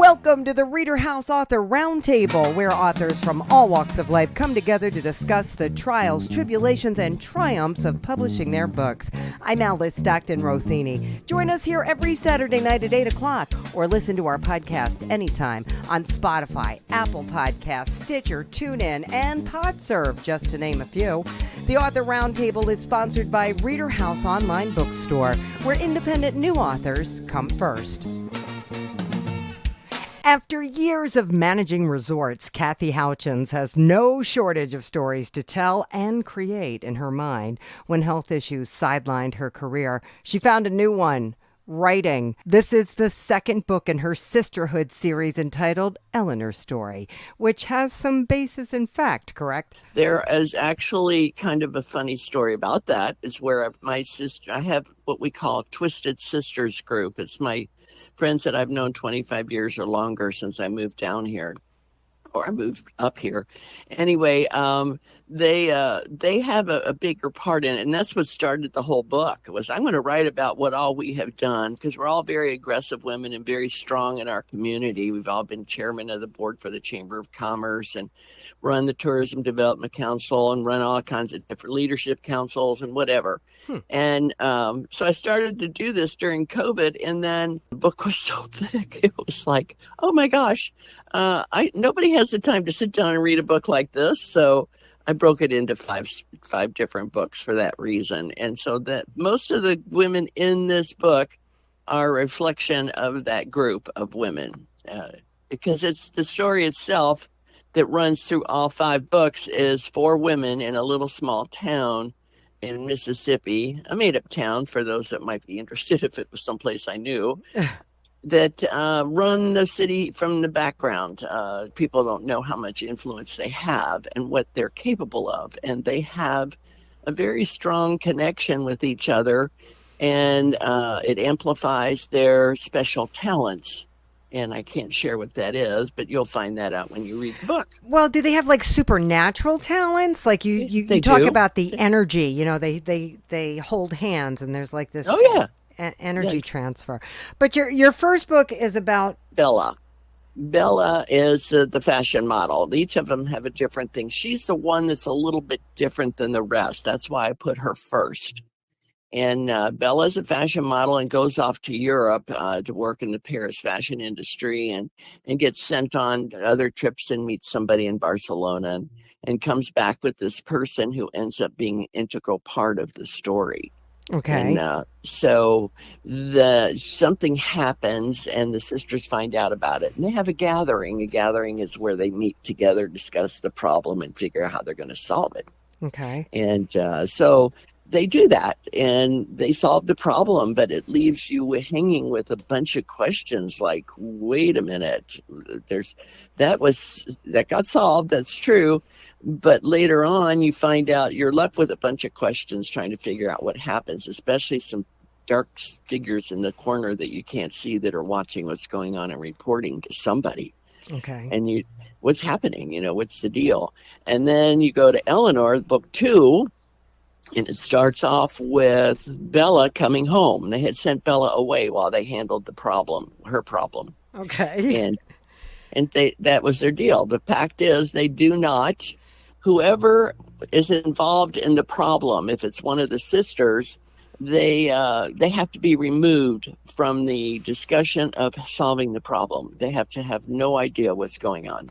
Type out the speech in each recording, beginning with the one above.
Welcome to the ReaderHouse Author Roundtable, where authors from all walks of life come together to discuss the trials, tribulations, and triumphs of publishing their books. I'm Alice Stockton Rossini. Join us here every Saturday night at 8 o'clock, or listen to our podcast anytime on Spotify, Apple Podcasts, Stitcher, TuneIn, and PodServe, just to name a few. The Author Roundtable is sponsored by ReaderHouse Online Bookstore, where independent new authors come first. After years of managing resorts, Kathy Houchins has no shortage of stories to tell and create in her mind. When health issues sidelined her career, she found a new one, writing. This is the second book in her Sisterhood series entitled Eleanor's Story, which has some basis in fact, correct? There is actually kind of a funny story about that. Is where my sister, I have what we call Twisted Sisters group. It's my friends that I've known 25 years or longer since I moved down here, or I moved up here. Anyway, they have a bigger part in it, and that's what started the whole book. Was I'm going to write about what all we have done, because we're all very aggressive women and very strong in our community. We've all been chairman of the board for the Chamber of Commerce and run the Tourism Development Council and run all kinds of different leadership councils and whatever. And so I started to do this during COVID, and then the book was so thick. It was like, oh my gosh, nobody has the time to sit down and read a book like this. So I broke it into five different books for that reason. And so that most of the women in this book are a reflection of that group of women, because it's the story itself that runs through all 5 books is 4 women in a little small town in Mississippi, a made-up town for those that might be interested if it was someplace I knew, that run the city from the background. People don't know how much influence they have and what they're capable of. And they have a very strong connection with each other, and it amplifies their special talents. And I can't share what that is, but you'll find that out when you read the book. Well, do they have like supernatural talents? Like you talk about the energy, you know, they hold hands and there's like this energy transfer. But your first book is about Bella. Bella is the fashion model. Each of them have a different thing. She's the one that's a little bit different than the rest. That's why I put her first. And Bella's a fashion model and goes off to Europe to work in the Paris fashion industry, and gets sent on other trips and meets somebody in Barcelona, and comes back with this person who ends up being an integral part of the story. Okay. And so something happens, and the sisters find out about it, and they have a gathering. A gathering is where they meet together, discuss the problem, and figure out how they're going to solve it. Okay. And so they do that, and they solve the problem, but it leaves you hanging with a bunch of questions like, wait a minute, that got solved, that's true. But later on, you find out you're left with a bunch of questions trying to figure out what happens, especially some dark figures in the corner that you can't see that are watching what's going on and reporting to somebody. Okay. And what's happening? What's the deal? And then you go to Eleanor, book 2, and it starts off with Bella coming home. They had sent Bella away while they handled her problem. Okay. And that was their deal. The fact is, they do not, whoever is involved in the problem, if it's one of the sisters, they have to be removed from the discussion of solving the problem. They have to have no idea what's going on.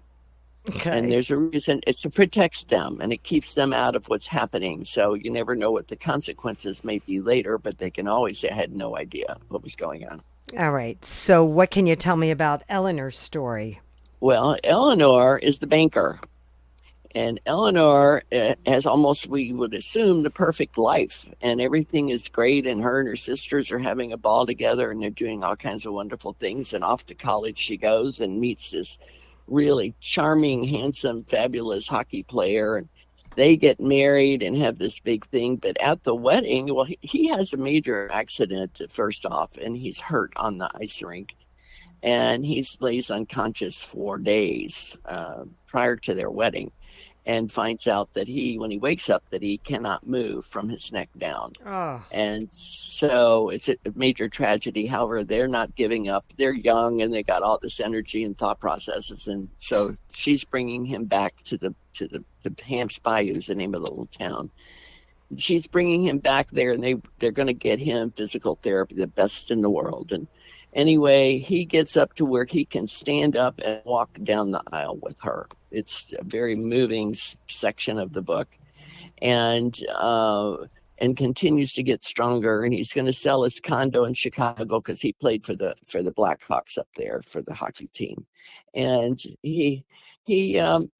Okay. And there's a reason. It's to protect them, and it keeps them out of what's happening. So you never know what the consequences may be later, but they can always say, I had no idea what was going on. All right. So what can you tell me about Eleanor's story? Well, Eleanor is the banker. And Eleanor has almost, we would assume, the perfect life. And everything is great. And her and her sisters are having a ball together, and they're doing all kinds of wonderful things. And off to college she goes and meets this really charming, handsome, fabulous hockey player, and they get married and have this big thing. But at the wedding, well, he has a major accident first off, and he's hurt on the ice rink, and he lays unconscious for days prior to their wedding. and finds out that when he wakes up, that he cannot move from his neck down. Oh. And so it's a major tragedy. However, they're not giving up. They're young and they got all this energy and thought processes. And so she's bringing him back to the Hamps Bayou is the name of the little town. She's bringing him back there, and they're going to get him physical therapy, the best in the world. And anyway, he gets up to where he can stand up and walk down the aisle with her. It's a very moving section of the book, and continues to get stronger. And he's going to sell his condo in Chicago because he played for the Blackhawks up there for the hockey team, and he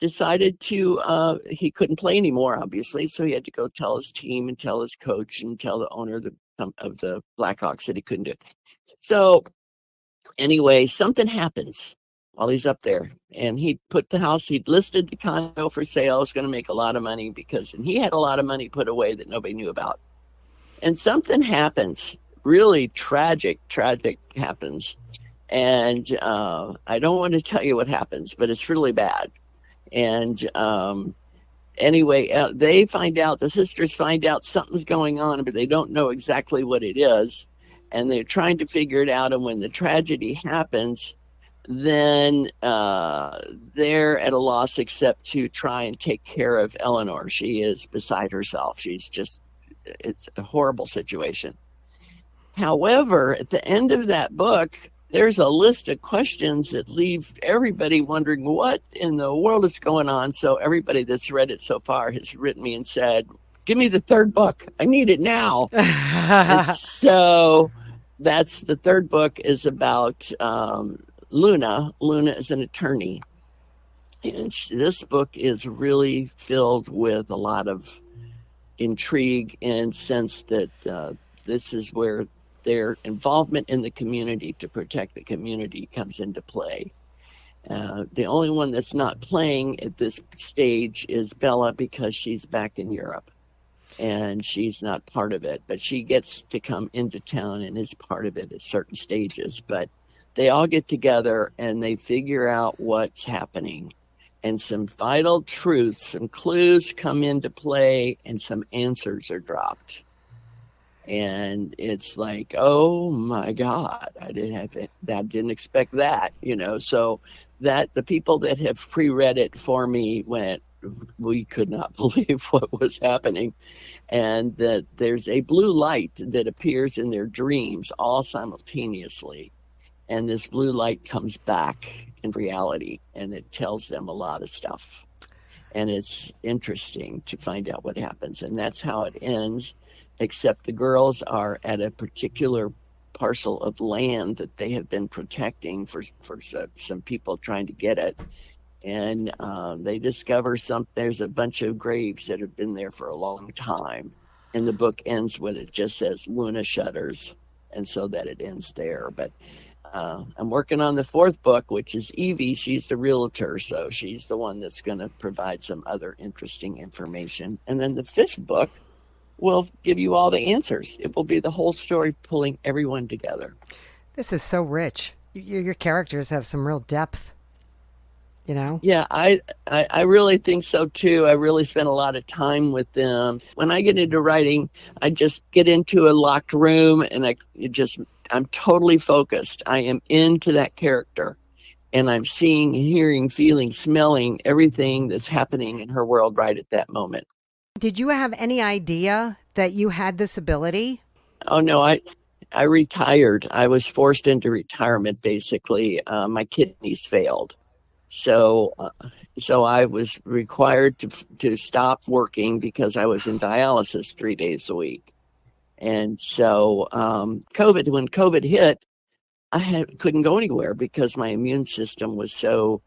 decided to he couldn't play anymore, obviously, so he had to go tell his team and tell his coach and tell the owner of the Blackhawks that he couldn't do it. So anyway, something happens while he's up there, and he'd listed the condo for sale. Was going to make a lot of money and he had a lot of money put away that nobody knew about. And something happens, really tragic happens. And I don't want to tell you what happens, but it's really bad. And anyway, the sisters find out something's going on, but they don't know exactly what it is. And they're trying to figure it out. And when the tragedy happens, then they're at a loss except to try and take care of Eleanor. She is beside herself. It's a horrible situation. However, at the end of that book, there's a list of questions that leave everybody wondering what in the world is going on. So everybody that's read it so far has written me and said, give me the third book. I need it now. And so that's the third book is about Luna. Luna is an attorney. And this book is really filled with a lot of intrigue and sense that this is where their involvement in the community to protect the community comes into play. The only one that's not playing at this stage is Bella, because she's back in Europe and she's not part of it, but she gets to come into town and is part of it at certain stages. But they all get together and they figure out what's happening, and some vital truths, some clues come into play, and some answers are dropped. And it's like, oh my God, I didn't expect that, so that the people that have pre-read it for me we could not believe what was happening. And that there's a blue light that appears in their dreams all simultaneously. And this blue light comes back in reality, and it tells them a lot of stuff. And it's interesting to find out what happens. And that's how it ends. Except the girls are at a particular parcel of land that they have been protecting for some people trying to get it. And they discover there's a bunch of graves that have been there for a long time. And the book ends with it just says Luna Shudders. And so that it ends there. But I'm working on the fourth book, which is Evie. She's the realtor. So she's the one that's going to provide some other interesting information. And then the fifth book will give you all the answers. It will be the whole story pulling everyone together. This is so rich. Your characters have some real depth, Yeah, I really think so too. I really spent a lot of time with them. When I get into writing, I just get into a locked room and I'm totally focused. I am into that character, and I'm seeing, hearing, feeling, smelling everything that's happening in her world right at that moment. Did you have any idea that you had this ability? Oh, no, I retired. I was forced into retirement, basically. My kidneys failed. So I was required to stop working because I was in dialysis 3 days a week. And so when COVID hit, I couldn't go anywhere because my immune system was so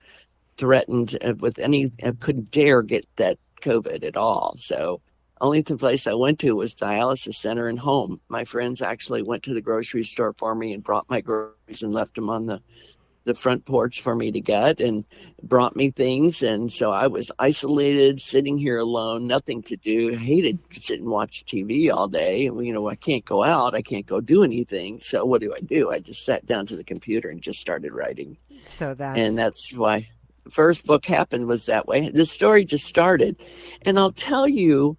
threatened I couldn't dare get that COVID at all. So only the place I went to was dialysis center and home. My friends actually went to the grocery store for me and brought my groceries and left them on the front porch for me to get, and brought me things. And so I was isolated, sitting here alone, nothing to do. I hated to sit and watch TV all day. I can't go out. I can't go do anything. So what do? I just sat down to the computer and just started writing. So that's why the first book happened was that way. This story just started. And I'll tell you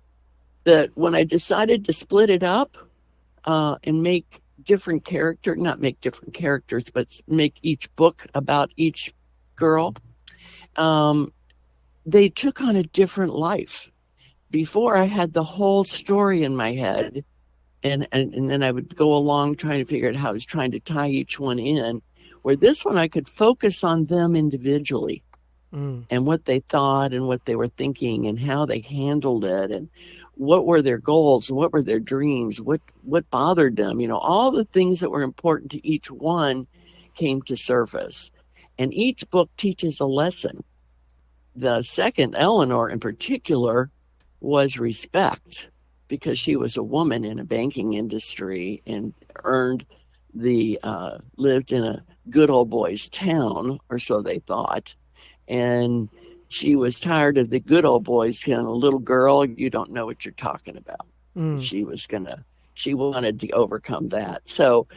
that when I decided to split it up and make different characters, not make different characters, but make each book about each girl, they took on a different life. Before, I had the whole story in my head, and then I would go along trying to figure out how I was trying to tie each one in, where this one I could focus on them individually and what they thought and what they were thinking and how they handled it and what were their goals and what were their dreams, what bothered them, you know, all the things that were important to each one came to surface. And each book teaches a lesson. The second, Eleanor in particular, was respect, because she was a woman in a banking industry and lived in a good old boys town, or so they thought. And she was tired of the good old boys, kind of, little girl, you don't know what you're talking about. She wanted to overcome that. So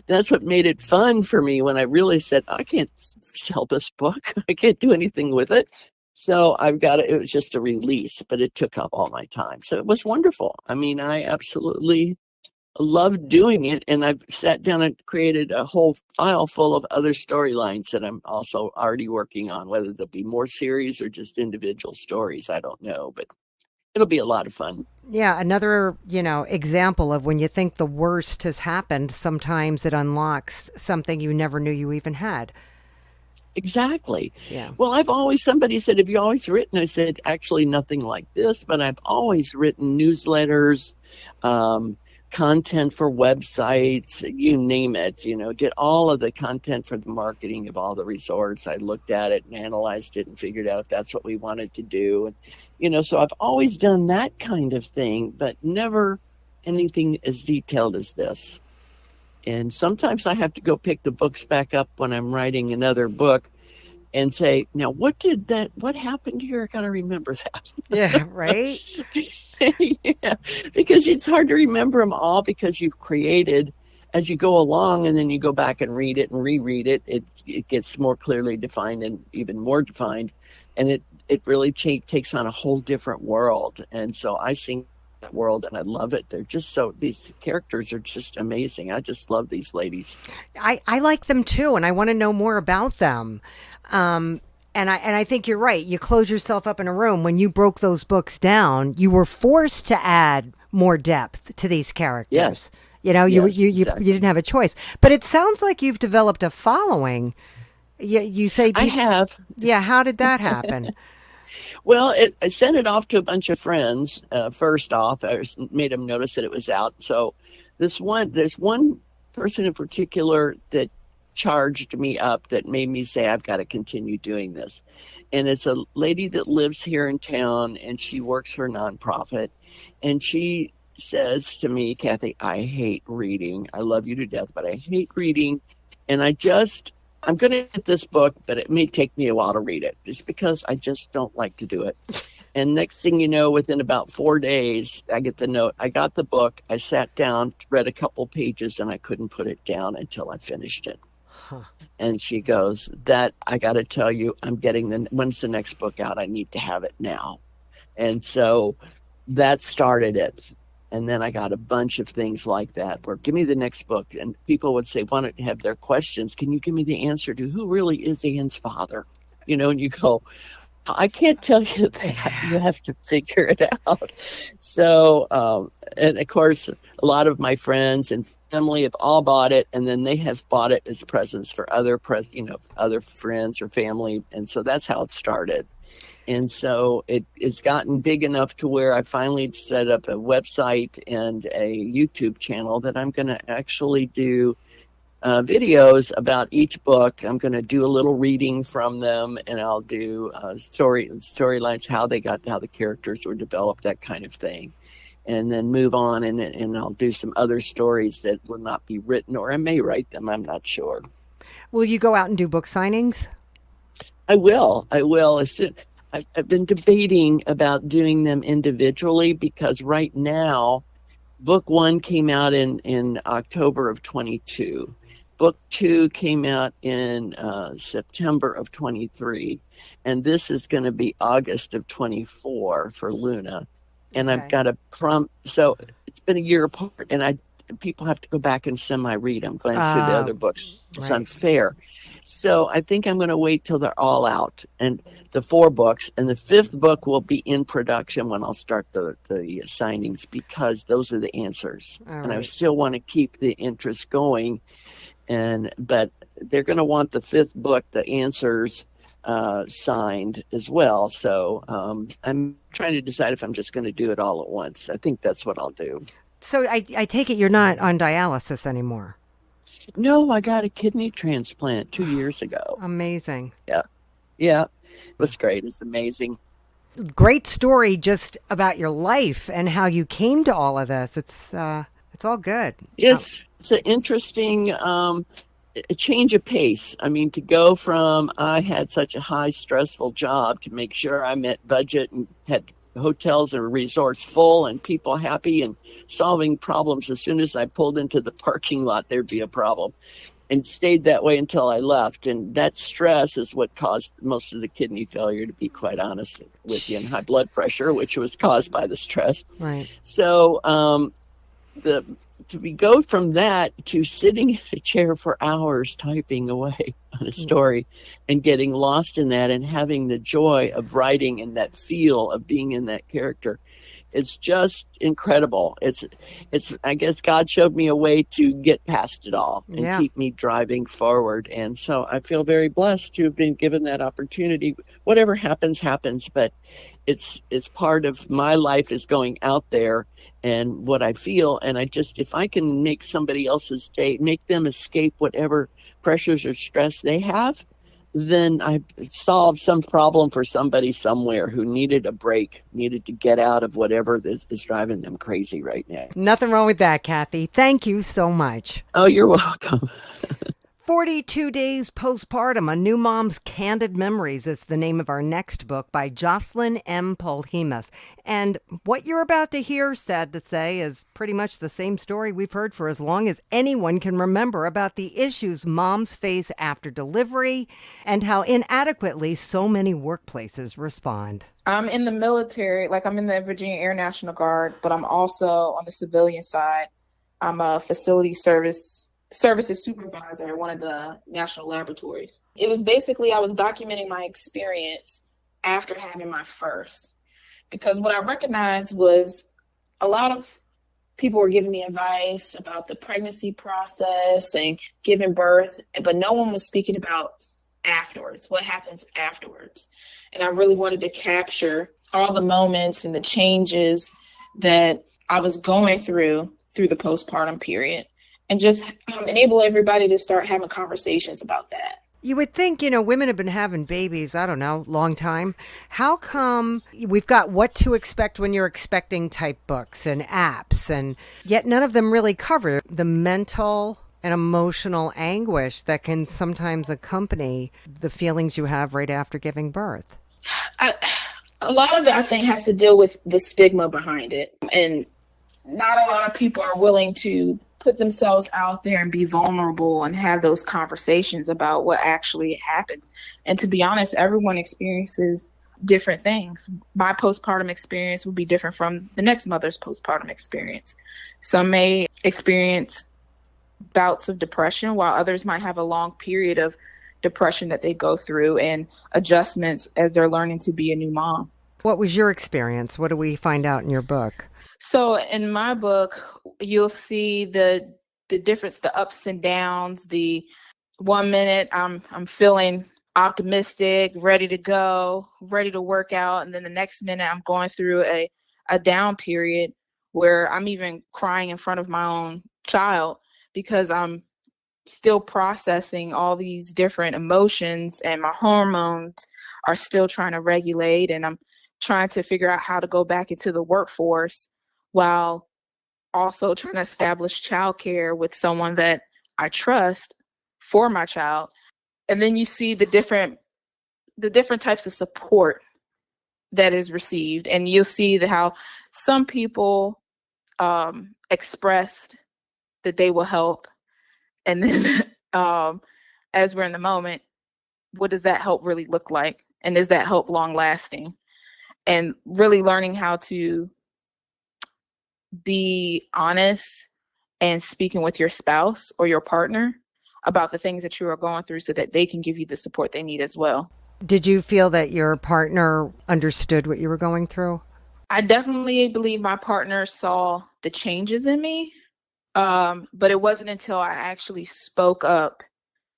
that's what made it fun for me when I really said, I can't sell this book. I can't do anything with it. So it was just a release, but it took up all my time. So it was wonderful. I mean, I absolutely loved doing it. And I've sat down and created a whole file full of other storylines that I'm also already working on, whether there'll be more series or just individual stories. I don't know, but it'll be a lot of fun. Yeah, another, example of when you think the worst has happened, sometimes it unlocks something you never knew you even had. Exactly. Yeah. Well, somebody said, have you always written? I said, actually nothing like this, but I've always written newsletters, content for websites, you name it, did all of the content for the marketing of all the resorts. I looked at it and analyzed it and figured out if that's what we wanted to do. And, so I've always done that kind of thing, but never anything as detailed as this. And sometimes I have to go pick the books back up when I'm writing another book and say, now, what happened here? I got to remember that. Yeah, right? Yeah, because it's hard to remember them all because you've created as you go along, and then you go back and read it and reread it. It gets more clearly defined and even more defined. And it really takes on a whole different world. And so I sing that world and I love it. These characters are just amazing. I just love these ladies. I like them too, and I want to know more about them. And I think you're right. You close yourself up in a room. When you broke those books down, you were forced to add more depth to these characters. Yes. You Exactly. didn't have a choice. But it sounds like you've developed a following. You say I have. Yeah. How did that happen? Well, I sent it off to a bunch of friends. First off, I made them notice that it was out. So there's one person in particular that charged me up, that made me say, I've got to continue doing this. And it's a lady that lives here in town, and she works for a nonprofit. And she says to me, Kathy, I hate reading. I love you to death, but I hate reading. And I'm going to get this book, but it may take me a while to read it just because I just don't like to do it. And next thing you know, within about 4 days, I get the note. I got the book. I sat down, read a couple pages, and I couldn't put it down until I finished it. Huh. And she goes, that I got to tell you, when's the next book out? I need to have it now. And so that started it. And then I got a bunch of things like that where give me the next book. And people would say, want to have their questions. Can you give me the answer to who really is Anne's father? And you go, I can't tell you that. You have to figure it out. So, and of course, a lot of my friends and family have all bought it. And then they have bought it as presents for other friends or family. And so that's how it started. And so it has gotten big enough to where I finally set up a website and a YouTube channel that I'm going to actually do videos about each book. I'm going to do a little reading from them, and I'll do storylines, how the characters were developed, that kind of thing. And then move on, and I'll do some other stories that will not be written, or I may write them. I'm not sure. Will you go out and do book signings? I will. I've been debating about doing them individually because right now, book 1 came out in October of 22. Book 2 came out in September of 23, and this is going to be August of 24 for Luna. And I've Okay. got a prompt. So it's been a year apart, and people have to go back and semi-read them, glance through the other books. It's Right. unfair. So I think I'm going to wait till they're all out, and the 4 books, and the 5th book will be in production when I'll start the signings, because those are the answers. All And I right. still want to keep the interest going, but they're going to want the 5th book, the answers, signed as well. So I'm trying to decide if I'm just going to do it all at once. I think that's what I'll do. So I take it you're not on dialysis anymore. No, I got a kidney transplant 2 years ago. Amazing. Yeah. Yeah. It was great. It's amazing. Great story just about your life and how you came to all of this. It's all good. It's an interesting a change of pace. I mean, to go from I had such a high stressful job to make sure I met budget and had hotels and resorts full and people happy and solving problems. As soon as I pulled into the parking lot, there'd be a problem, and stayed that way until I left. And that stress is what caused most of the kidney failure, to be quite honest with you, and high blood pressure, which was caused by the stress. Right. So we go from that to sitting in a chair for hours typing away on a story and getting lost in that and having the joy of writing and that feel of being in that character. It's just incredible. It's I guess God showed me a way to get past it all and keep me driving forward. And so I feel very blessed to have been given that opportunity. Whatever happens, happens, but it's part of my life is going out there and what I feel. And if I can make somebody else's day, make them escape whatever pressures or stress they have, then I solved some problem for somebody somewhere who needed a break, needed to get out of whatever is driving them crazy right now. Nothing wrong with that, Kathy. Thank you so much. Oh, you're welcome. 42 Days Postpartum, A New Mom's Candid Memories is the name of our next book by Joclyn M. Polhemus. And what you're about to hear, sad to say, is pretty much the same story we've heard for as long as anyone can remember about the issues moms face after delivery and how inadequately so many workplaces respond. I'm in the military, I'm in the Virginia Air National Guard, but I'm also on the civilian side. I'm a facility services supervisor at one of the national laboratories. It was basically, I was documenting my experience after having my first, because what I recognized was a lot of people were giving me advice about the pregnancy process and giving birth, but no one was speaking about afterwards, what happens afterwards. And I really wanted to capture all the moments and the changes that I was going through the postpartum period, and just enable everybody to start having conversations about that. You would think, women have been having babies, I don't know, long time. How come we've got what to expect when you're expecting type books and apps, and yet none of them really cover the mental and emotional anguish that can sometimes accompany the feelings you have right after giving birth? A lot of it, I think, has to deal with the stigma behind it. And not a lot of people are willing to put themselves out there and be vulnerable and have those conversations about what actually happens. And to be honest, everyone experiences different things. My postpartum experience will be different from the next mother's postpartum experience. Some may experience bouts of depression, while others might have a long period of depression that they go through and adjustments as they're learning to be a new mom. What was your experience? What do we find out in your book? So in my book, you'll see the difference, the ups and downs. The 1 minute I'm feeling optimistic, ready to go, ready to work out. And then the next minute I'm going through a down period where I'm even crying in front of my own child because I'm still processing all these different emotions and my hormones are still trying to regulate, and I'm trying to figure out how to go back into the workforce while also trying to establish childcare with someone that I trust for my child. And then you see the different types of support that is received. And you'll see how some people expressed that they will help. And then as we're in the moment, what does that help really look like? And is that help long lasting? And really learning how to be honest and speaking with your spouse or your partner about the things that you are going through so that they can give you the support they need as well. Did you feel that your partner understood what you were going through? I definitely believe my partner saw the changes in me, but it wasn't until I actually spoke up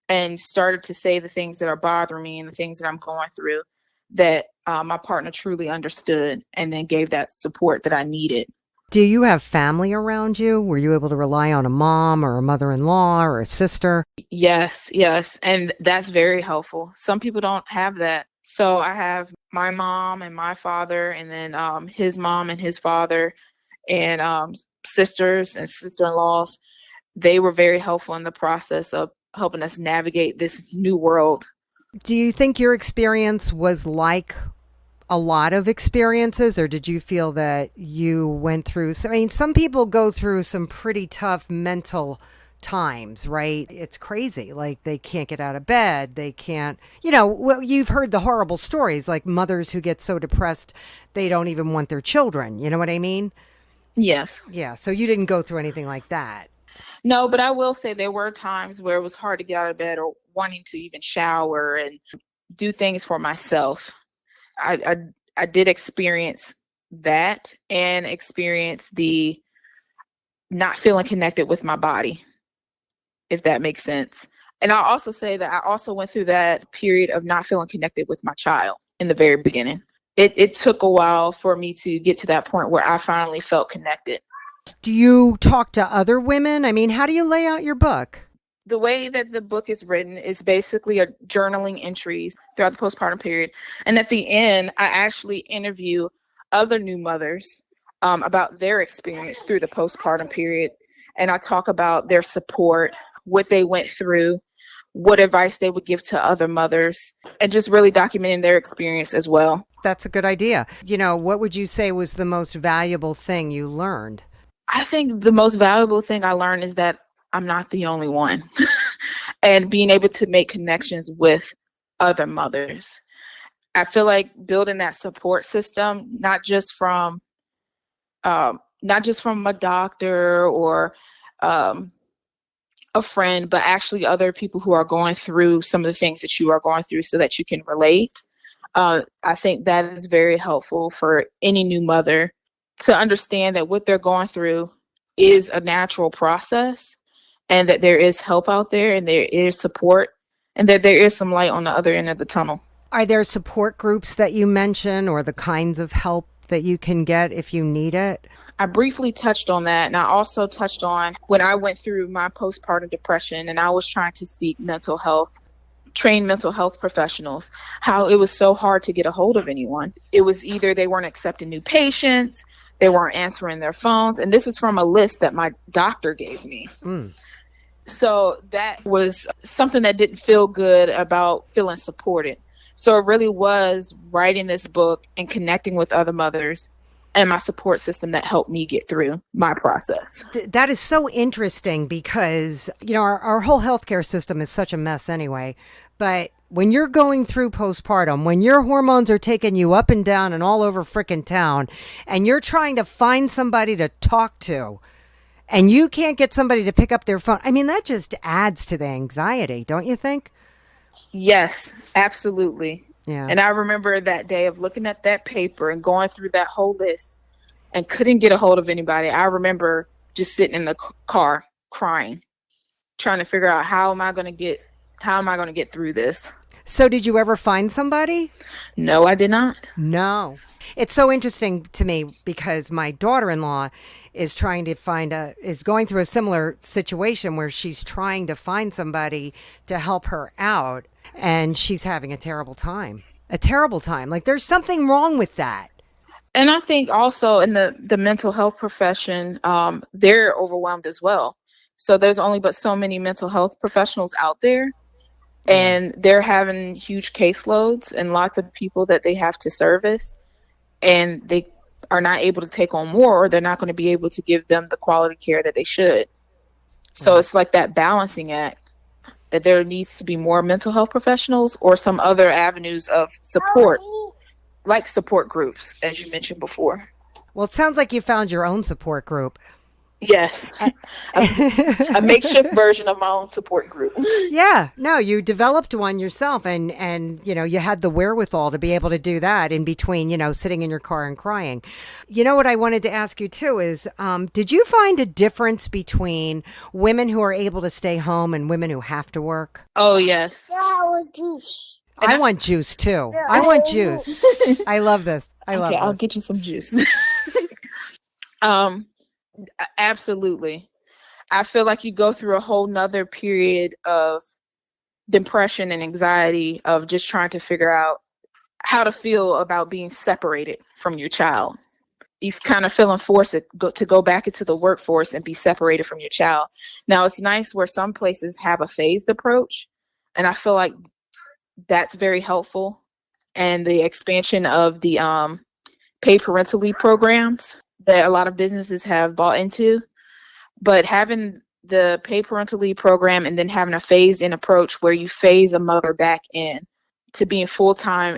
and started to say the things that are bothering me and the things that I'm going through that my partner truly understood and then gave that support that I needed. Do you have family around you? Were you able to rely on a mom or a mother-in-law or a sister? Yes. And that's very helpful. Some people don't have that. So I have my mom and my father, and then his mom and his father, and sisters and sister-in-laws. They were very helpful in the process of helping us navigate this new world. Do you think your experience was like a lot of experiences, or did you feel that you went through, I mean, some people go through some pretty tough mental times, right? It's crazy. Like they can't get out of bed. They can't, well, you've heard the horrible stories, like mothers who get so depressed, they don't even want their children. You know what I mean? Yes. Yeah. So you didn't go through anything like that. No, but I will say there were times where it was hard to get out of bed or wanting to even shower and do things for myself. I did experience that and experience the not feeling connected with my body, if that makes sense. And I'll also say that I also went through that period of not feeling connected with my child in the very beginning. It took a while for me to get to that point where I finally felt connected. Do you talk to other women? I mean, how do you lay out your book? The way that the book is written is basically a journaling entries throughout the postpartum period. And at the end, I actually interview other new mothers about their experience through the postpartum period. And I talk about their support, what they went through, what advice they would give to other mothers, and just really documenting their experience as well. That's a good idea. What would you say was the most valuable thing you learned? I think the most valuable thing I learned is that I'm not the only one. And being able to make connections with other mothers. I feel like building that support system, not just from a doctor or a friend, but actually other people who are going through some of the things that you are going through so that you can relate. I think that is very helpful for any new mother to understand that what they're going through is a natural process and that there is help out there and there is support and that there is some light on the other end of the tunnel. Are there support groups that you mention or the kinds of help that you can get if you need it? I briefly touched on that, and I also touched on when I went through my postpartum depression and I was trying to seek trained mental health professionals, how it was so hard to get a hold of anyone. It was either they weren't accepting new patients, they weren't answering their phones, and this is from a list that my doctor gave me. So that was something that didn't feel good about feeling supported. So it really was writing this book and connecting with other mothers and my support system that helped me get through my process. That is so interesting because, our whole healthcare system is such a mess anyway. But when you're going through postpartum, when your hormones are taking you up and down and all over frickin' town, and you're trying to find somebody to talk to, and you can't get somebody to pick up their phone, I mean, that just adds to the anxiety, don't you think? Yes, absolutely. Yeah. And I remember that day of looking at that paper and going through that whole list and couldn't get a hold of anybody. I remember just sitting in the car crying, trying to figure out how am I going to get through this. So did you ever find somebody? No, I did not. No. It's so interesting to me because my daughter-in-law is is going through a similar situation where she's trying to find somebody to help her out, and she's having a terrible time. Like there's something wrong with that. And I think also in the mental health profession, they're overwhelmed as well. So there's only but so many mental health professionals out there. And they're having huge caseloads and lots of people that they have to service. And they are not able to take on more, or they're not going to be able to give them the quality care that they should. So it's like that balancing act. that there needs to be more mental health professionals or some other avenues of support, like support groups, as you mentioned before. Well, it sounds like you found your own support group. Yes. A makeshift version of my own support group. Yeah. No, you developed one yourself and you had the wherewithal to be able to do that in between, sitting in your car and crying. You know what I wanted to ask you too is, did you find a difference between women who are able to stay home and women who have to work? Oh, yes. I want juice too. I want juice. I love this. Okay, I'll get you some juice. Absolutely. I feel like you go through a whole nother period of depression and anxiety of just trying to figure out how to feel about being separated from your child. You kind of feeling forced to go back into the workforce and be separated from your child. Now, it's nice where some places have a phased approach, and I feel like that's very helpful. And the expansion of the paid parental leave programs that a lot of businesses have bought into. But having the paid parental leave program and then having a phased in approach where you phase a mother back in to being full-time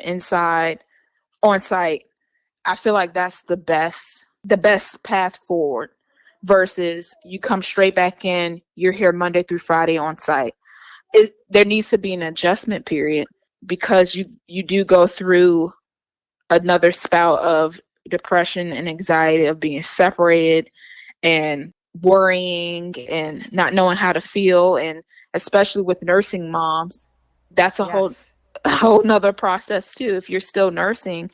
on site, I feel like that's the best path forward versus you come straight back in, you're here Monday through Friday on site. There needs to be an adjustment period because you do go through another spout of depression and anxiety of being separated and worrying and not knowing how to feel. And especially with nursing moms, that's a whole nother process too. If you're still nursing,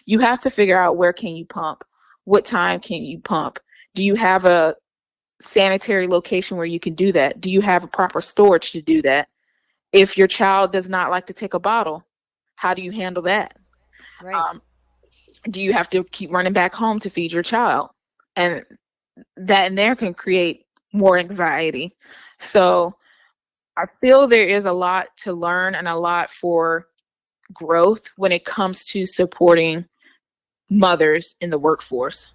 you have to figure out where can you pump? What time can you pump? Do you have a sanitary location where you can do that? Do you have a proper storage to do that? If your child does not like to take a bottle, how do you handle that? Right. Do you have to keep running back home to feed your child? And that in there can create more anxiety. So I feel there is a lot to learn and a lot for growth when it comes to supporting mothers in the workforce.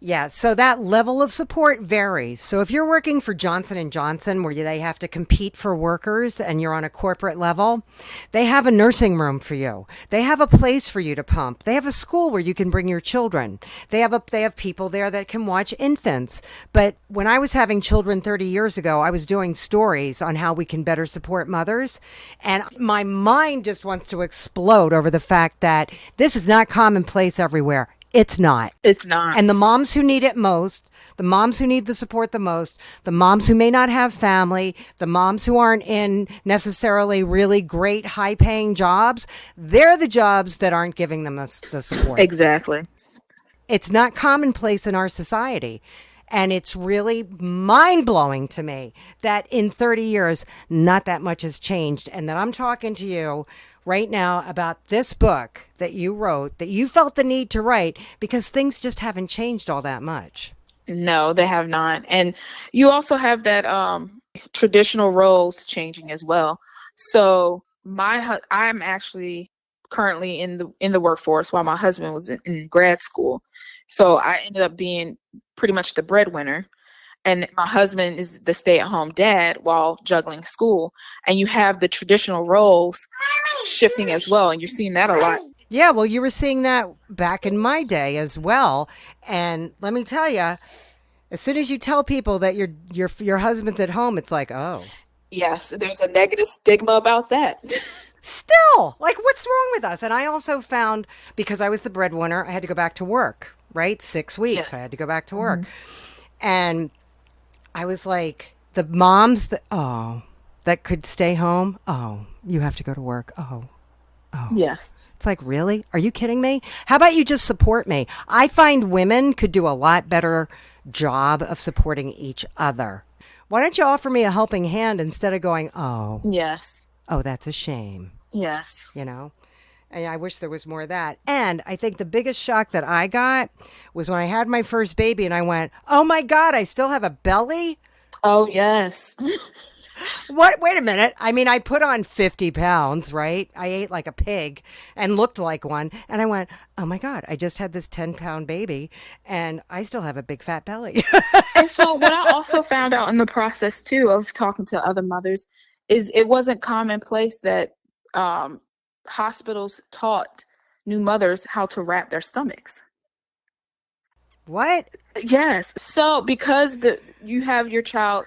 Yeah, so that level of support varies. So if you're working for Johnson & Johnson, where they have to compete for workers and you're on a corporate level, they have a nursing room for you. They have a place for you to pump. They have a school where you can bring your children. They have people there that can watch infants. But when I was having children 30 years ago, I was doing stories on how we can better support mothers. And my mind just wants to explode over the fact that this is not commonplace everywhere. It's not. It's not. And the moms who need it most, the moms who need the support the most, the moms who may not have family, the moms who aren't in necessarily really great high-paying jobs, they're the jobs that aren't giving them the support. Exactly. It's not commonplace in our society. And it's really mind-blowing to me that in 30 years, not that much has changed. And that I'm talking to you right now about this book that you wrote, that you felt the need to write because things just haven't changed all that much. No, they have not. And you also have that traditional roles changing as well. So I'm actually currently in the workforce while my husband was in grad school. So I ended up being pretty much the breadwinner. And my husband is the stay-at-home dad while juggling school. And you have the traditional roles shifting as well. And you're seeing that a lot. Yeah, well, you were seeing that back in my day as well. And let me tell you, as soon as you tell people that your husband's at home, it's like, oh. Yes, there's a negative stigma about that. Still, like, what's wrong with us? And I also found, because I was the breadwinner, I had to go back to work, right? 6 weeks, yes. I had to go back to work. And I was like, the moms that could stay home, you have to go to work. Oh. Yes. It's like, really? Are you kidding me? How about you just support me? I find women could do a lot better job of supporting each other. Why don't you offer me a helping hand instead of going, oh. Yes. Oh, that's a shame. Yes. You know? And I wish there was more of that. And I think the biggest shock that I got was when I had my first baby and I went, oh my God, I still have a belly? Oh, yes. What? Wait a minute. I mean, I put on 50 pounds, right? I ate like a pig and looked like one. And I went, oh my God, I just had this 10-pound baby and I still have a big fat belly. And so what I also found out in the process too of talking to other mothers is it wasn't commonplace that hospitals taught new mothers how to wrap their stomachs. What? Yes. So because you have your child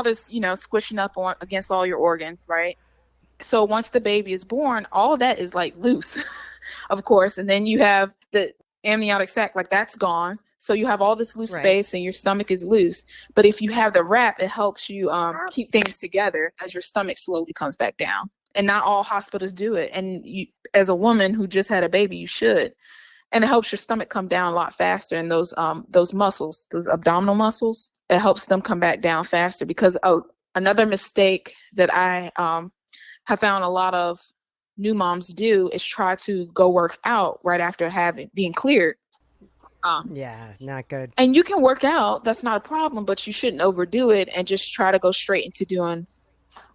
is, squishing up on against all your organs, right? So once the baby is born, all of that is like loose, of course. And then you have the amniotic sac, like that's gone. So you have all this loose space and your stomach is loose. But if you have the wrap, it helps you keep things together as your stomach slowly comes back down. And not all hospitals do it. And you, as a woman who just had a baby, you should. And it helps your stomach come down a lot faster. And those muscles, those abdominal muscles, it helps them come back down faster. Because another mistake that I have found a lot of new moms do is try to go work out right after being cleared. Yeah, not good. And you can work out, that's not a problem, but you shouldn't overdo it and just try to go straight into doing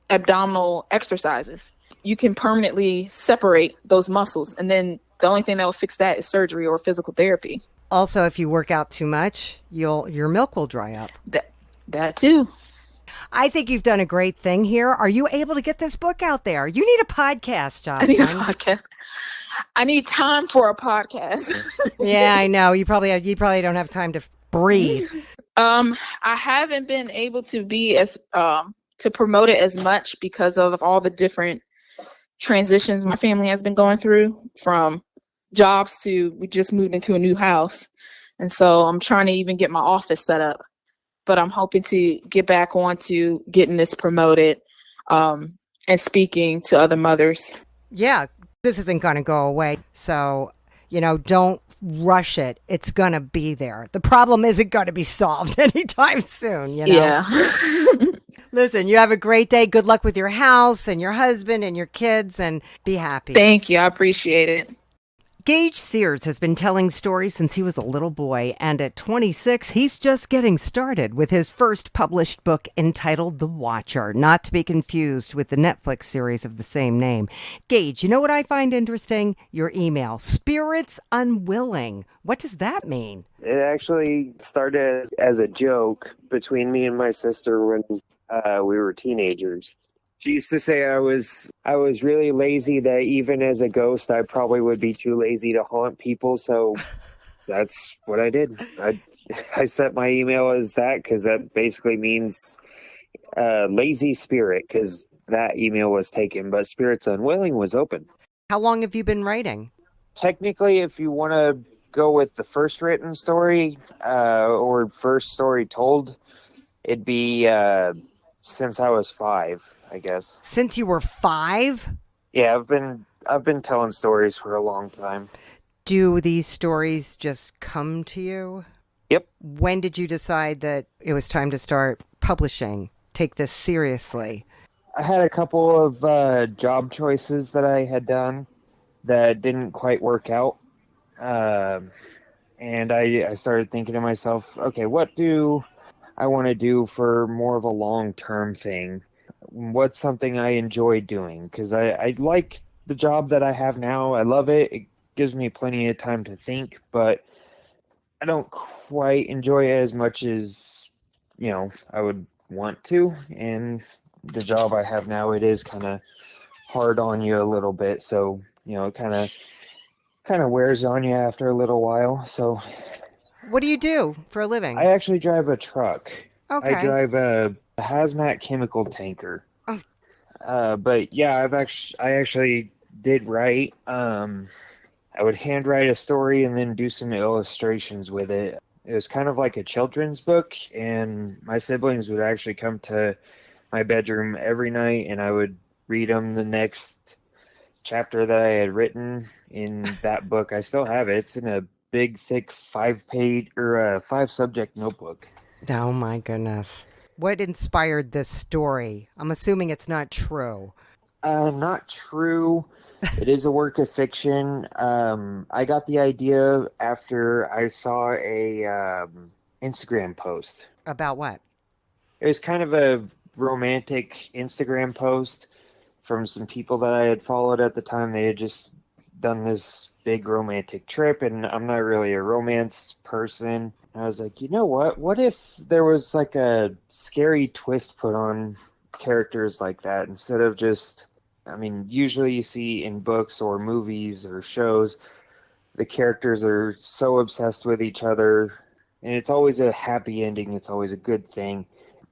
abdominal exercises. You can permanently separate those muscles, and then the only thing that will fix that is surgery or physical therapy. Also, if you work out too much, your milk will dry up. That too. I think you've done a great thing here. Are you able to get this book out there? You need a podcast, Joclyn. I need a podcast. I need time for a podcast. Yeah, I know. You probably don't have time to breathe. I haven't been able to be as to promote it as much because of all the different transitions my family has been going through, from jobs to we just moved into a new house. And so I'm trying to even get my office set up, but I'm hoping to get back on to getting this promoted and speaking to other mothers. Yeah, this isn't going to go away. So, don't rush it. It's going to be there. The problem isn't going to be solved anytime soon, Yeah. Listen, you have a great day. Good luck with your house and your husband and your kids, and be happy. Thank you. I appreciate it. Gage Sears has been telling stories since he was a little boy, and at 26, he's just getting started with his first published book entitled The Watcher, not to be confused with the Netflix series of the same name. Gage, you know what I find interesting? Your email, Spirits Unwilling. What does that mean? It actually started as a joke between me and my sister when we were teenagers. She used to say I was really lazy, that even as a ghost, I probably would be too lazy to haunt people. So that's what I did. I set my email as that because that basically means lazy spirit, because that email was taken, but Spirits Unwilling was open. How long have you been writing? Technically, if you want to go with the first written story or first story told, it'd be since I was 5, I guess. Since you were 5? Yeah, I've been telling stories for a long time. Do these stories just come to you? Yep. When did you decide that it was time to start publishing? Take this seriously? I had a couple of job choices that I had done that didn't quite work out. And I started thinking to myself, okay, what do I want to do for more of a long-term thing? What's something I enjoy doing? Because I like the job that I have now. I love it. It gives me plenty of time to think, but I don't quite enjoy it as much as, I would want to. And the job I have now, it is kind of hard on you a little bit. So, it kind of wears on you after a little while. So what do you do for a living? I actually drive a truck. Okay. I drive a hazmat chemical tanker. Oh. But yeah, I actually did write. I would handwrite a story and then do some illustrations with it. It was kind of like a children's book, and my siblings would actually come to my bedroom every night, and I would read them the next chapter that I had written in that book. I still have it. It's in a big, thick 5-page or 5-subject notebook. Oh my goodness. What inspired this story? I'm assuming it's not true. Not true. It is a work of fiction. I got the idea after I saw a Instagram post. About what? It was kind of a romantic Instagram post from some people that I had followed at the time. They had just done this big romantic trip, and I'm not really a romance person. I was like, you know what? What if there was like a scary twist put on characters like that instead of just, I mean, usually you see in books or movies or shows, the characters are so obsessed with each other, and it's always a happy ending, it's always a good thing.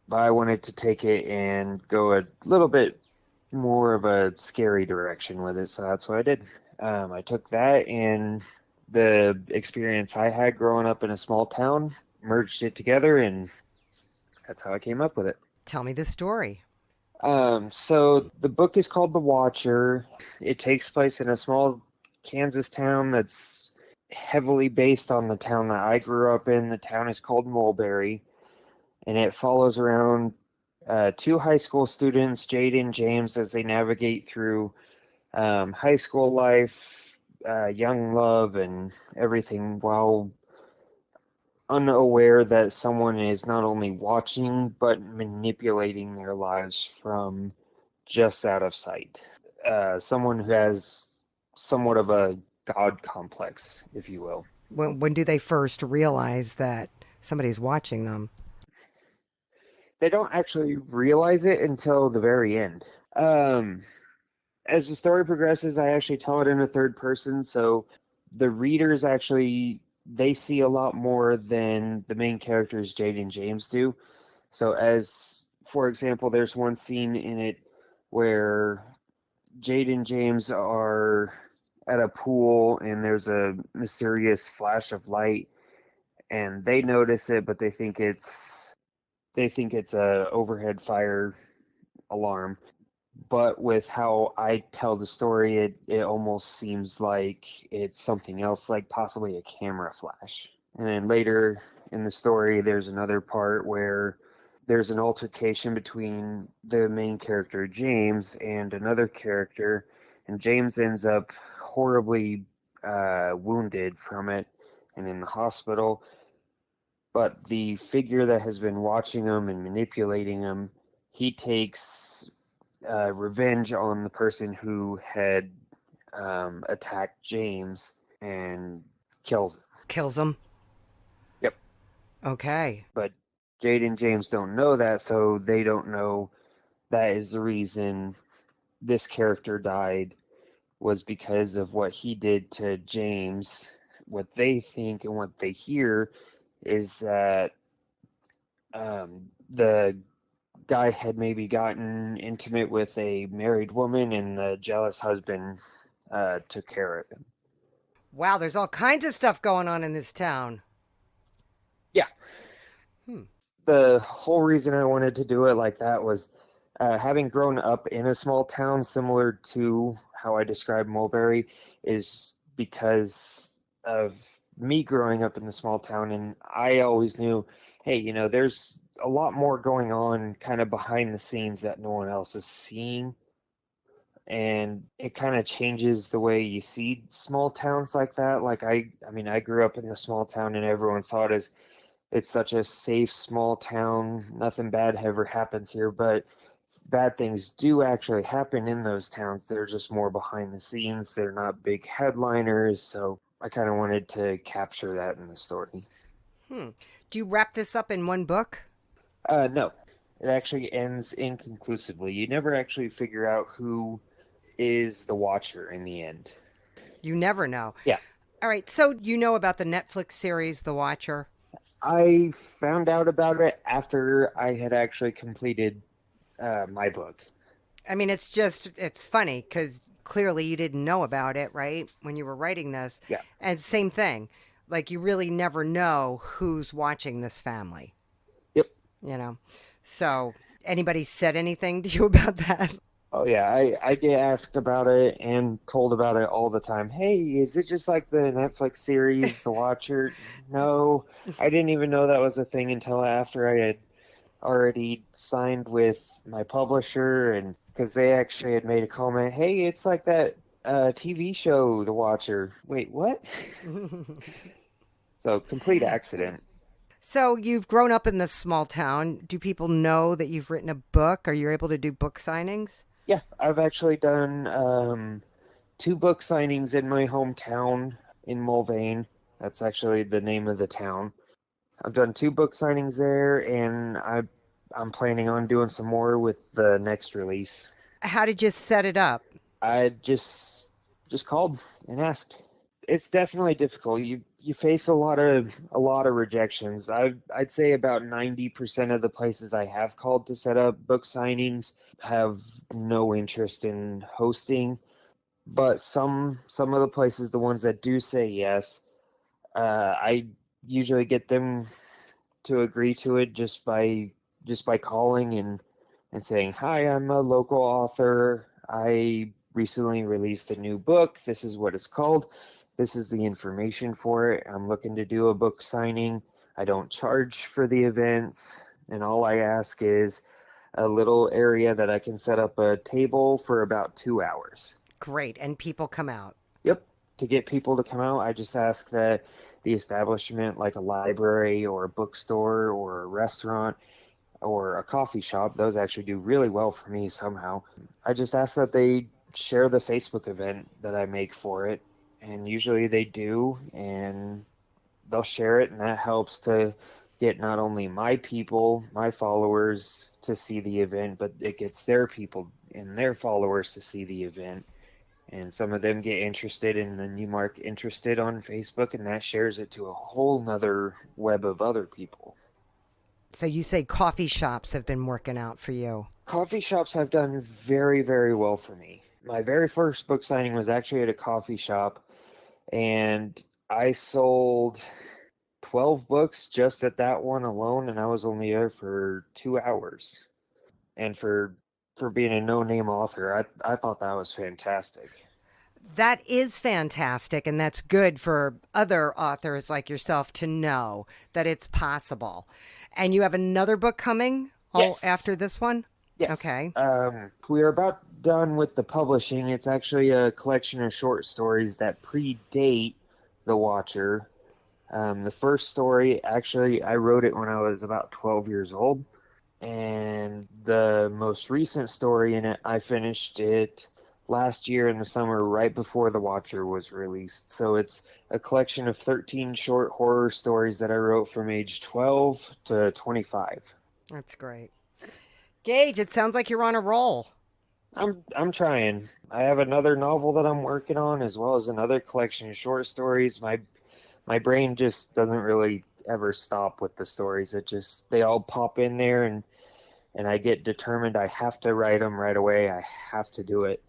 But I wanted to take it and go a little bit more of a scary direction with it, so that's what I did. I took that and the experience I had growing up in a small town, merged it together, and that's how I came up with it. Tell me the story. So the book is called The Watcher. It takes place in a small Kansas town that's heavily based on the town that I grew up in. The town is called Mulberry, and it follows around two high school students, Jade and James, as they navigate through high school life, young love, and everything, while unaware that someone is not only watching but manipulating their lives from just out of sight. Someone who has somewhat of a god complex, if you will. When do they first realize that somebody's watching them? They don't actually realize it until the very end. As the story progresses, I actually tell it in a third person, so the readers actually, they see a lot more than the main characters, Jade and James, do. So as, for example, there's one scene in it where Jade and James are at a pool and there's a mysterious flash of light, and they notice it, but they think it's a overhead fire alarm. But with how I tell the story, it almost seems like it's something else, like possibly a camera flash. And then later in the story, there's another part where there's an altercation between the main character, James, and another character, and James ends up horribly wounded from it and in the hospital. But the figure that has been watching him and manipulating him, he takes revenge on the person who had attacked James and kills him. Kills him? Yep. Okay. But Jade and James don't know that, so they don't know that is the reason this character died, was because of what he did to James. What they think and what they hear is that the guy had maybe gotten intimate with a married woman, and the jealous husband took care of him. Wow, there's all kinds of stuff going on in this town. Yeah. The whole reason I wanted to do it like that was having grown up in a small town, similar to how I described Mulberry, is because of me growing up in the small town, and I always knew, hey, you know, there's a lot more going on kind of behind the scenes that no one else is seeing. And it kind of changes the way you see small towns like that. Like I mean, I grew up in a small town and everyone saw it as it's such a safe small town. Nothing bad ever happens here, but bad things do actually happen in those towns. They're just more behind the scenes. They're not big headliners. So I kind of wanted to capture that in the story. Do you wrap this up in one book? No, it actually ends inconclusively. You never actually figure out who is the Watcher in the end. You never know. Yeah. All right, so you know about the Netflix series, The Watcher? I found out about it after I had actually completed my book. I mean, it's funny because clearly you didn't know about it, right, when you were writing this. Yeah. And same thing. Like, you really never know who's watching this family. Yep. You know? So, anybody said anything to you about that? Oh, yeah. I get asked about it and told about it all the time. Hey, is it just like the Netflix series, The Watcher? No. I didn't even know that was a thing until after I had already signed with my publisher, and because they actually had made a comment, hey, it's like that TV show, The Watcher. Wait, what? So, complete accident. So you've grown up in this small town. Do people know that you've written a book? Are you able to do book signings? Yeah, I've actually done 2 book signings in my hometown in Mulvane. That's actually the name of the town. I've done 2 book signings there, and I I'm planning on doing some more with the next release. How did you set it up? I just called and asked. It's definitely difficult. You face a lot of rejections. I'd say about 90% of the places I have called to set up book signings have no interest in hosting, but some of the places, the ones that do say yes, I usually get them to agree to it just by calling and saying, "Hi, I'm a local author. I recently released a new book. This is what it's called. This is the information for it. I'm looking to do a book signing. I don't charge for the events, and all I ask is a little area that I can set up a table for about 2 hours." Great. And people come out. Yep. To get people to come out, I just ask that the establishment, like a library or a bookstore or a restaurant or a coffee shop, those actually do really well for me somehow. I just ask that they share the Facebook event that I make for it, and usually they do, and they'll share it, and that helps to get not only my people, my followers to see the event, but it gets their people and their followers to see the event. And some of them get interested, and then you mark interested on Facebook, and that shares it to a whole nother web of other people. So you say coffee shops have been working out for you. Coffee shops have done very, very well for me. My very first book signing was actually at a coffee shop, and I sold 12 books just at that one alone, and I was only there for 2 hours. And for being a no-name author, I thought that was fantastic. That is fantastic, and that's good for other authors like yourself to know that it's possible. And you have another book coming Yes. after this one? Yes. Okay. We are about done with the publishing. It's actually a collection of short stories that predate The Watcher. The first story, actually, I wrote it when I was about 12 years old. And the most recent story in it, I finished it last year in the summer, right before The Watcher was released. So it's a collection of 13 short horror stories that I wrote from age 12 to 25. That's great. Gage, it sounds like you're on a roll. I'm trying. I have another novel that I'm working on, as well as another collection of short stories. My brain just doesn't really ever stop with the stories. They all pop in there, and I get determined I have to write them right away. I have to do it.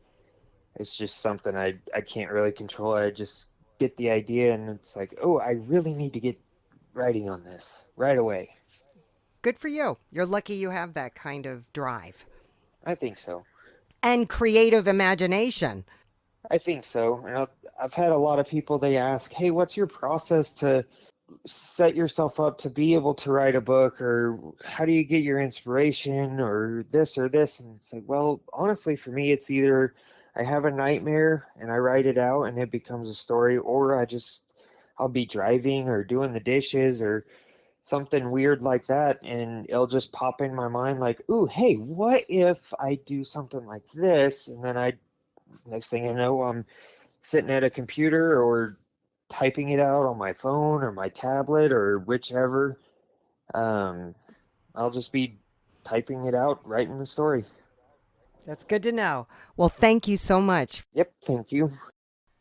It's just something I can't really control. I just get the idea, and it's like, oh, I really need to get writing on this right away. Good for you. You're lucky you have that kind of drive. I think so. And creative imagination. I think so. And I've had a lot of people, they ask, hey, what's your process to set yourself up to be able to write a book, or how do you get your inspiration, or this or this? And it's like, well, honestly, for me, it's either I have a nightmare and I write it out and it becomes a story, or I'll be driving or doing the dishes or something weird like that, and it'll just pop in my mind like, ooh, hey, what if I do something like this? And then next thing I know, I'm sitting at a computer or typing it out on my phone or my tablet or whichever. I'll just be typing it out, writing the story. That's good to know. Well, thank you so much. Yep, thank you.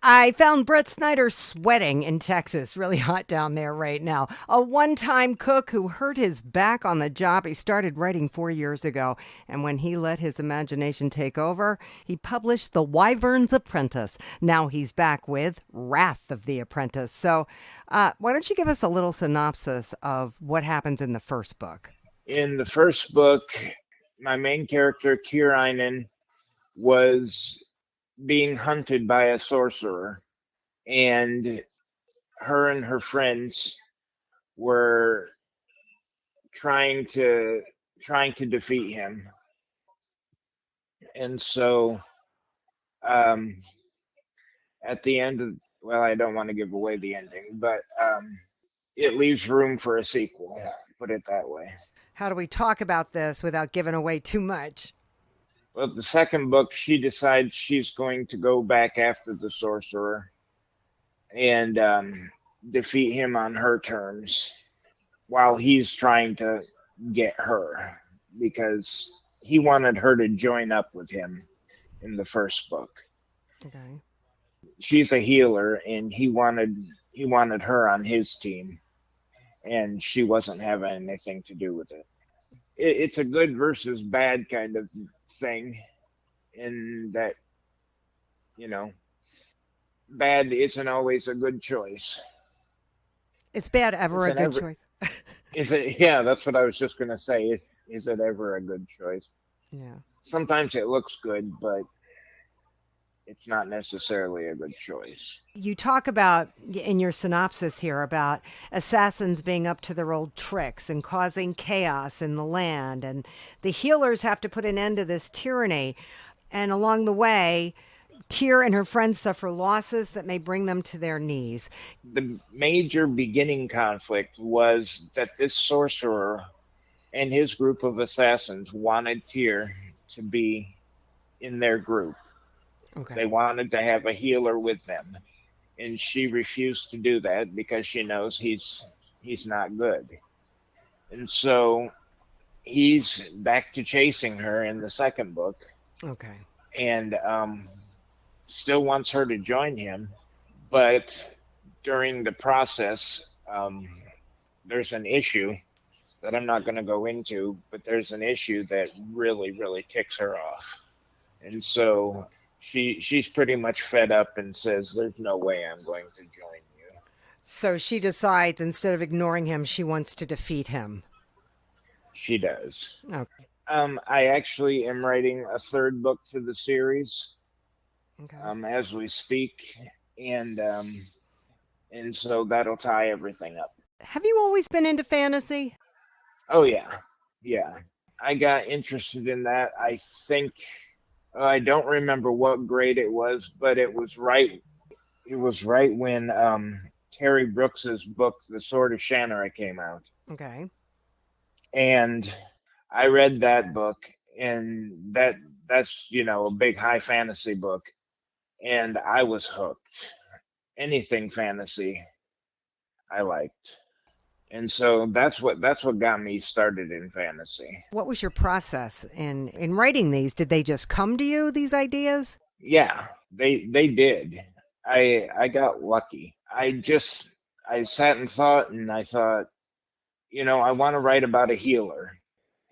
I found Brent Snyder sweating in Texas. Really hot down there right now. A one-time cook who hurt his back on the job. He started writing 4 years ago. And when he let his imagination take over, he published The Wyvern's Apprentice. Now he's back with Wrath of the Apprentice. So why don't you give us a little synopsis of what happens in the first book? In the first book, my main character, Kirainen, was being hunted by a sorcerer, and her friends were trying to defeat him. And so at the end of, well, I don't want to give away the ending, but it leaves room for a sequel, put it that way. How do we talk about this without giving away too much? Well, the second book, she decides she's going to go back after the sorcerer and defeat him on her terms while he's trying to get her. because he wanted her to join up with him in the first book. Okay. She's a healer, and he wanted her on his team, and she wasn't having anything to do with it. It's a good versus bad kind of thing, in that, you know, bad isn't always a good choice. Is bad ever a good choice? Is it? Yeah, that's what I was just going to say. Is it ever a good choice? Yeah. Sometimes it looks good, but it's not necessarily a good choice. You talk about, in your synopsis here, about assassins being up to their old tricks and causing chaos in the land, and the healers have to put an end to this tyranny. And along the way, Tyr and her friends suffer losses that may bring them to their knees. The major beginning conflict was that this sorcerer and his group of assassins wanted Tyr to be in their group. Okay. They wanted to have a healer with them, and she refused to do that because she knows he's not good. And so he's back to chasing her in the second book. Okay. And still wants her to join him, but during the process, there's an issue that I'm not going to go into, but there's an issue that really, really ticks her off. And so she's pretty much fed up and says, there's no way I'm going to join you. So she decides, instead of ignoring him, she wants to defeat him. She does. Okay. I actually am writing a third book to the series, Okay. as we speak, and so that'll tie everything up. Have you always been into fantasy? Oh yeah. I got interested in that. I think I don't remember what grade it was, but it was right when Terry Brooks's book, The Sword of Shannara, came out. Okay. And I read that book, and that's a big high fantasy book, and I was hooked. Anything fantasy I liked. And so that's what got me started in fantasy. What was your process in writing these? Did they just come to you, these ideas? Yeah, they did. I got lucky. I sat and thought, and I thought, I want to write about a healer.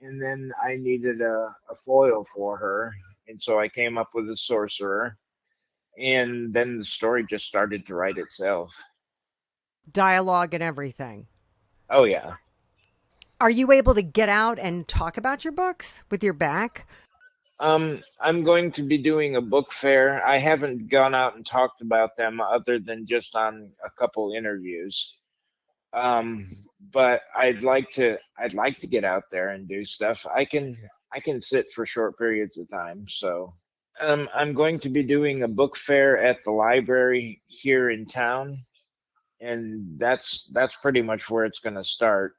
And then I needed a foil for her. And so I came up with a sorcerer. And then the story just started to write itself. Dialogue and everything. Oh, yeah. Are you able to get out and talk about your books with your back? I'm going to be doing a book fair. I haven't gone out and talked about them other than just on a couple interviews. But I'd like to get out there and do stuff. I can sit for short periods of time. So I'm going to be doing a book fair at the library here in town, and that's pretty much where it's going to start.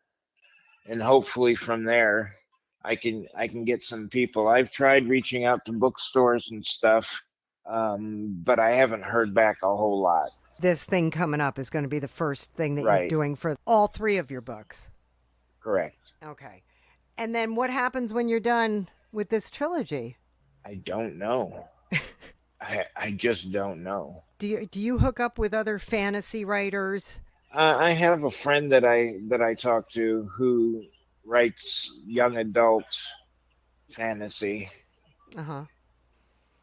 And hopefully from there, I can get some people. I've tried reaching out to bookstores and stuff, but I haven't heard back a whole lot. This thing coming up is going to be the first thing that Right. you're doing for all three of your books. Correct. Okay. And then what happens when you're done with this trilogy? I don't know. I just don't know. Do you hook up with other fantasy writers? I have a friend that I talk to who writes young adult fantasy, Uh-huh.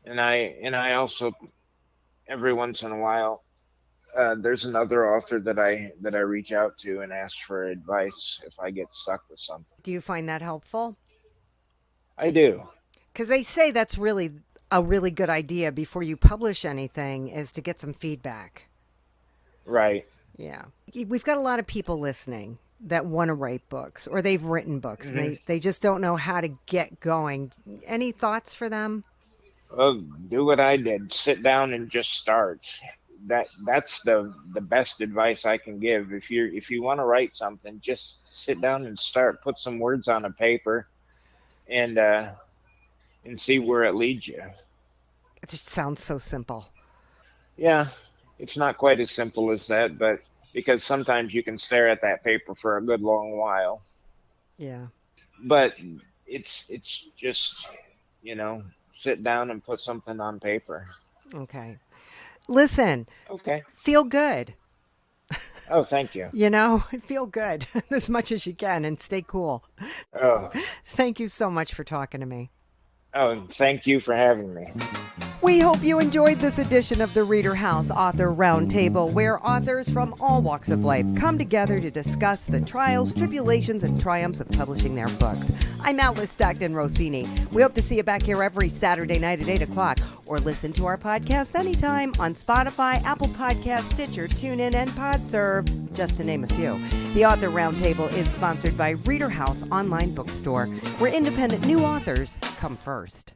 and I also, every once in a while, there's another author that I reach out to and ask for advice if I get stuck with something. Do you find that helpful? I do. Because they say that's really a really good idea before you publish anything, is to get some feedback. Right. Yeah. We've got a lot of people listening that want to write books, or they've written books, Mm-hmm. and they just don't know how to get going. Any thoughts for them? Well, do what I did. Sit down and just start. That's the best advice I can give. If you want to write something, just sit down and start. Put some words on a paper, and see where it leads you. It just sounds so simple. Yeah, it's not quite as simple as that, but because sometimes you can stare at that paper for a good long while. Yeah. But it's just, sit down and put something on paper. Okay. Listen, Okay. feel good. Oh, thank you. Feel good as much as you can and stay cool. Oh, Thank you so much for talking to me. Thank you for having me. We hope you enjoyed this edition of the ReaderHouse Author Roundtable, where authors from all walks of life come together to discuss the trials, tribulations, and triumphs of publishing their books. I'm Alice Stockton Rossini. We hope to see you back here every Saturday night at 8 o'clock, or listen to our podcast anytime on Spotify, Apple Podcasts, Stitcher, TuneIn, and PodServe, just to name a few. The Author Roundtable is sponsored by ReaderHouse Online Bookstore, where independent new authors come first.